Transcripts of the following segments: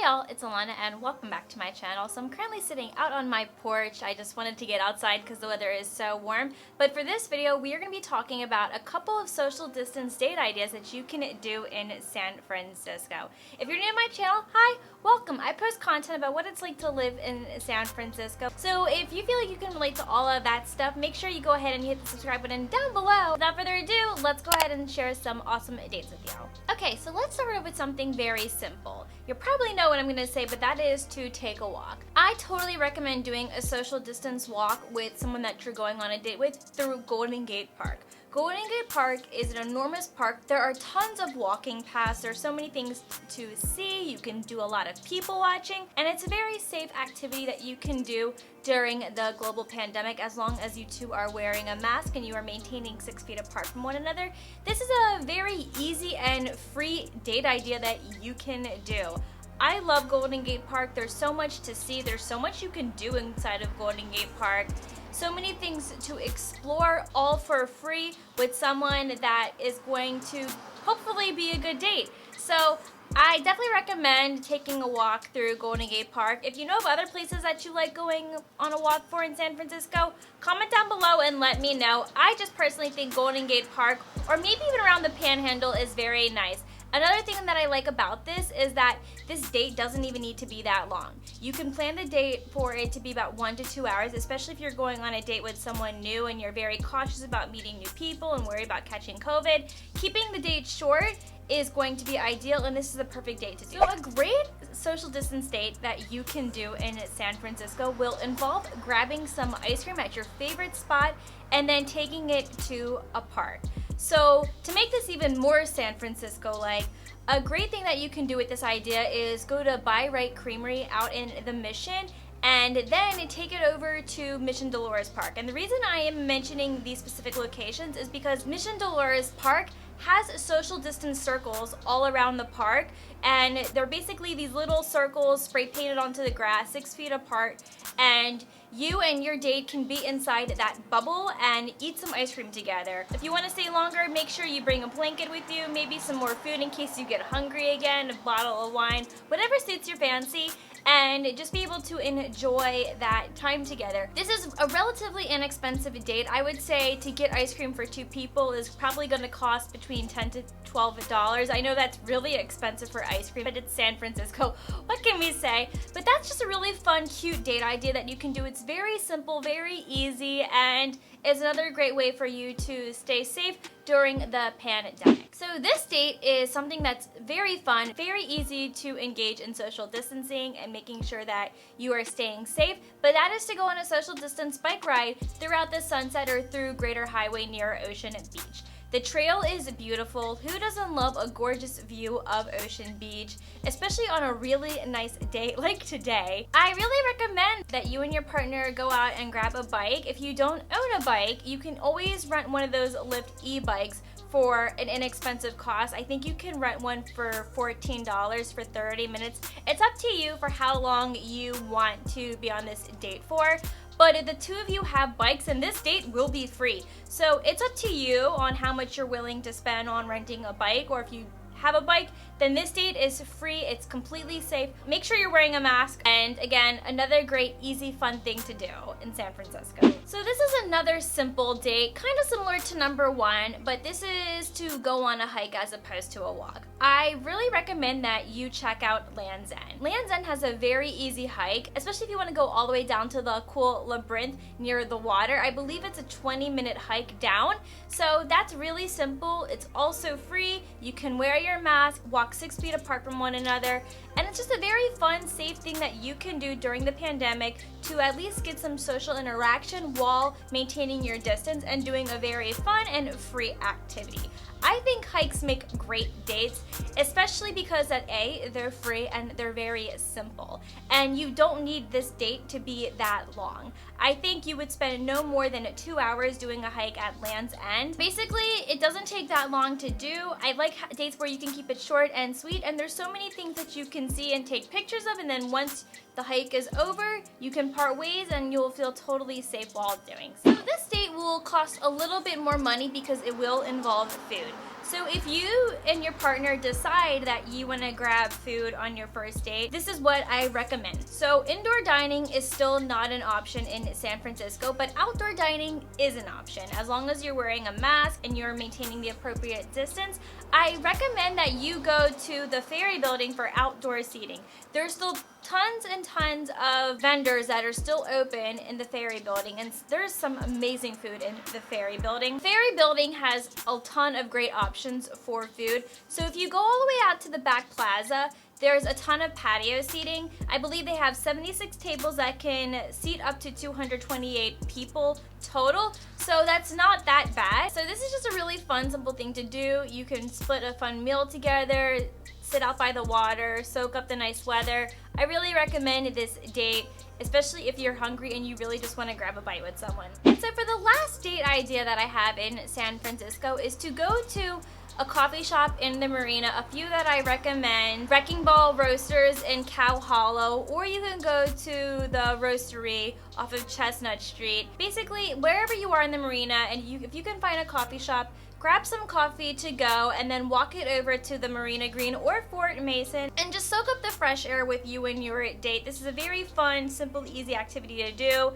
Hi y'all, it's Ilana and welcome back to my channel. So I'm currently sitting out on my porch. I just wanted to get outside because the weather is so warm. But for this video, we are going to be talking about a couple of social distance date ideas that you can do in San Francisco. If you're new to my channel, hi, welcome. I post content about what it's like to live in San Francisco. So if you feel like you can relate to all of that stuff, make sure you go ahead and hit the subscribe button down below. Without further ado, let's go ahead and share some awesome dates with y'all. Okay, so let's start off with something very simple. You probably know what I'm going to say, but that is to take a walk. I totally recommend doing a social distance walk with someone that you're going on a date with through Golden Gate Park. Golden Gate Park is an enormous park. There are tons of walking paths. There's so many things to see. You can do a lot of people watching, and it's a very safe activity that you can do during the global pandemic as long as you two are wearing a mask and you are maintaining 6 feet apart from one another. This is a very easy and free date idea that you can do. I love Golden Gate Park. There's so much to see. There's so much you can do inside of Golden Gate Park. So many things to explore, all for free with someone that is going to hopefully be a good date. So I definitely recommend taking a walk through Golden Gate Park. If you know of other places that you like going on a walk for in San Francisco, comment down below and let me know. I just personally think Golden Gate Park, or maybe even around the Panhandle, is very nice. Another thing that I like about this is that this date doesn't even need to be that long. You can plan the date for it to be about 1 to 2 hours, especially if you're going on a date with someone new and you're very cautious about meeting new people and worried about catching COVID. Keeping the date short is going to be ideal, and this is the perfect date to do. So a great social distance date that you can do in San Francisco will involve grabbing some ice cream at your favorite spot and then taking it to a park. So to make this even more San Francisco-like, a great thing that you can do with this idea is go to BI-RITE Creamery out in the Mission and then take it over to Mission Dolores Park. And the reason I am mentioning these specific locations is because Mission Dolores Park has social distance circles all around the park, and they're basically these little circles spray painted onto the grass 6 feet apart, and you and your date can be inside that bubble and eat some ice cream together. If you want to stay longer, make sure you bring a blanket with you, maybe some more food in case you get hungry again, a bottle of wine, whatever suits your fancy, and just be able to enjoy that time together. This is a relatively inexpensive date. I would say to get ice cream for 2 people is probably going to cost between $10 to $12. I know that's really expensive for ice cream, but it's San Francisco. What can we say? But that's just a really fun, cute date idea that you can do. It's very simple, very easy, and is another great way for you to stay safe during the pandemic. So this date is something that's very fun, very easy to engage in social distancing and making sure that you are staying safe, but that is to go on a social distance bike ride throughout the Sunset or through Greater Highway near Ocean Beach. The trail is beautiful. Who doesn't love a gorgeous view of Ocean Beach, especially on a really nice day like today? I really recommend that you and your partner go out and grab a bike. If you don't own a bike, you can always rent one of those Lyft e-bikes for an inexpensive cost. I think you can rent one for $14 for 30 minutes. It's up to you for how long you want to be on this date for. But if the two of you have bikes, and this date will be free. So it's up to you on how much you're willing to spend on renting a bike, or if you have a bike, then this date is free. It's completely safe. Make sure you're wearing a mask. And again, another great, easy, fun thing to do in San Francisco. So this is another simple date, kind of similar to number 1, but this is to go on a hike as opposed to a walk. I really recommend that you check out Land's End. Land's End has a very easy hike, especially if you want to go all the way down to the cool labyrinth near the water. I believe it's a 20-minute hike down, so that's really simple. It's also free. You can wear your mask, walk 6 feet apart from one another, and it's just a very fun, safe thing that you can do during the pandemic to at least get some social interaction while maintaining your distance and doing a very fun and free activity. I think hikes make great dates, especially because that A, they're free and they're very simple. And you don't need this date to be that long. I think you would spend no more than 2 hours doing a hike at Land's End. Basically, it doesn't take that long to do. I like dates where you can keep it short and sweet, and there's so many things that you can see and take pictures of, and then once the hike is over, you can part ways and you'll feel totally safe while doing so. This date will cost a little bit more money because it will involve food. So if you and your partner decide that you want to grab food on your first date, this is what I recommend. So indoor dining is still not an option in San Francisco, but outdoor dining is an option. As long as you're wearing a mask and you're maintaining the appropriate distance, I recommend that you go to the Ferry building for outdoor seating. There's still tons and tons of vendors that are still open in the Ferry building, and there's some amazing food in the Ferry building. Ferry building has a ton of great options for food. So if you go all the way out to the back plaza, there's a ton of patio seating. I believe they have 76 tables that can seat up to 228 people total. So that's not that bad. So this is just a really fun, simple thing to do. You can split a fun meal together, sit out by the water, soak up the nice weather. I really recommend this date, especially if you're hungry and you really just want to grab a bite with someone. And so for the last date idea that I have in San Francisco is to go to a coffee shop in the Marina. A few that I recommend: Wrecking Ball Roasters in Cow Hollow, or you can go to the Roastery off of Chestnut Street. Basically, wherever you are in the Marina, and if you can find a coffee shop, grab some coffee to go and then walk it over to the Marina Green or Fort Mason and just soak up the fresh air with you and your date. This is a very fun, simple, easy activity to do.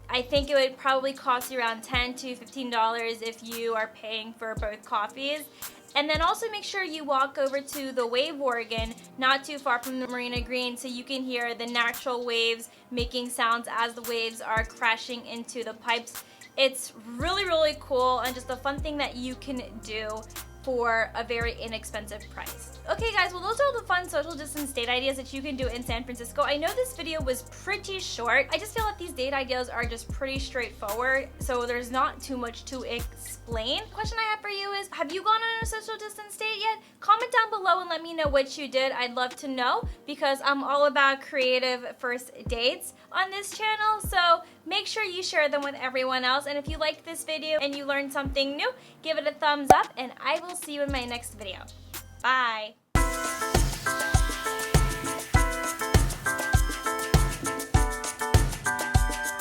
I think it would probably cost you around $10 to $15 if you are paying for both coffees. And then also make sure you walk over to the wave organ, not too far from the Marina Green, so you can hear the natural waves making sounds as the waves are crashing into the pipes. It's really, really cool and just a fun thing that you can do for a very inexpensive price. Okay guys, well those are all the fun social distance date ideas that you can do in San Francisco. I know this video was pretty short. I just feel that these date ideas are just pretty straightforward, so there's not too much to explain. Question I have for you is, have you gone on a social distance date yet? Comment down below and let me know what you did. I'd love to know, because I'm all about creative first dates on this channel, so make sure you share them with everyone else. And if you liked this video and you learned something new, give it a thumbs up, and I will see you in my next video. Bye!